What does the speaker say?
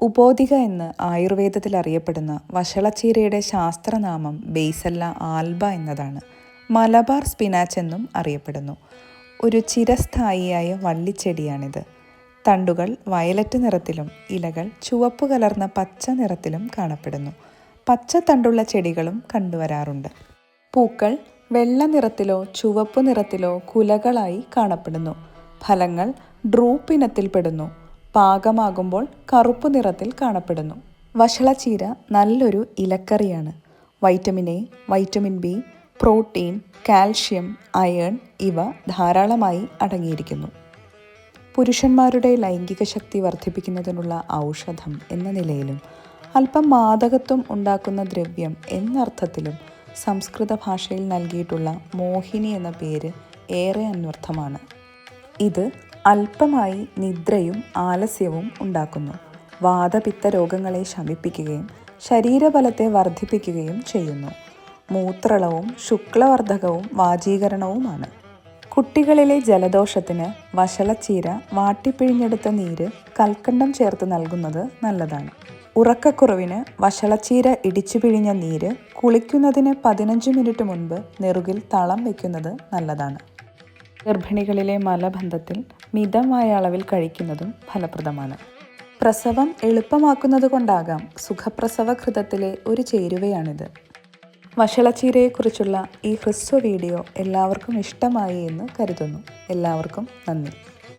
ഉപോദിക എന്ന് ആയുർവേദത്തിൽ അറിയപ്പെടുന്ന വഷളച്ചീരയുടെ ശാസ്ത്രനാമം ബേസല്ല ആൽബ എന്നതാണ്. മലബാർ സ്പിനാച്ച് എന്നും അറിയപ്പെടുന്നു. ഒരു ചിരസ്ഥായിയായ വള്ളിച്ചെടിയാണിത്. തണ്ടുകൾ വയലറ്റ് നിറത്തിലും ഇലകൾ ചുവപ്പ് കലർന്ന പച്ച നിറത്തിലും കാണപ്പെടുന്നു. പച്ച തണ്ടുള്ള ചെടികളും കണ്ടുവരാറുണ്ട്. പൂക്കൾ വെള്ള നിറത്തിലോ ചുവപ്പ് നിറത്തിലോ കുലകളായി കാണപ്പെടുന്നു. ഫലങ്ങൾ ഡ്രൂപ്പ് ഇനത്തിൽപ്പെടുന്നു. പാകമാകുമ്പോൾ കറുപ്പ് നിറത്തിൽ കാണപ്പെടുന്നു. വഷളച്ചീര നല്ലൊരു ഇലക്കറിയാണ്. Vitamin A, vitamin B, protein, calcium, iron ഇവ ധാരാളമായി അടങ്ങിയിരിക്കുന്നു. പുരുഷന്മാരുടെ ലൈംഗിക ശക്തി വർദ്ധിപ്പിക്കുന്നതിനുള്ള ഔഷധം എന്ന നിലയിലും അല്പം മാദകത്വം ഉണ്ടാക്കുന്ന ദ്രവ്യം എന്നർത്ഥത്തിലും സംസ്കൃത ഭാഷയിൽ നൽകിയിട്ടുള്ള മോഹിനി എന്ന പേര് ഏറെ അന്വർത്ഥമാണ്. ഇത് അല്പമായി നിദ്രയും ആലസ്യവും ഉണ്ടാക്കുന്നു. വാതപിത്ത രോഗങ്ങളെ ശമിപ്പിക്കുകയും ശരീരബലത്തെ വർദ്ധിപ്പിക്കുകയും ചെയ്യുന്നു. മൂത്രളവും ശുക്ലവർദ്ധകവും വാജീകരണവുമാണ്. കുട്ടികളിലെ ജലദോഷത്തിന് വഷളച്ചീര വാട്ടിപ്പിഴിഞ്ഞെടുത്ത നീര് കൽക്കണ്ടം ചേർത്ത് നൽകുന്നത് നല്ലതാണ്. ഉറക്കക്കുറവിന് വഷളച്ചീര ഇടിച്ചു പിഴിഞ്ഞ നീര് കുളിക്കുന്നതിന് 15 മിനിറ്റ് മുൻപ് നെറുകിൽ തളം വയ്ക്കുന്നത് നല്ലതാണ്. ഗർഭിണികളിലെ മലബന്ധത്തിൽ മിതമായ അളവിൽ കഴിക്കുന്നതും ഫലപ്രദമാണ്. പ്രസവം എളുപ്പമാക്കുന്നത് കൊണ്ടാകാം സുഖപ്രസവഘൃതത്തിലെ ഒരു ചേരുവയാണിത്. വഷളച്ചീരയെക്കുറിച്ചുള്ള ഈ ഹ്രസ്വ വീഡിയോ എല്ലാവർക്കും ഇഷ്ടമായി എന്ന് കരുതുന്നു. എല്ലാവർക്കും നന്ദി.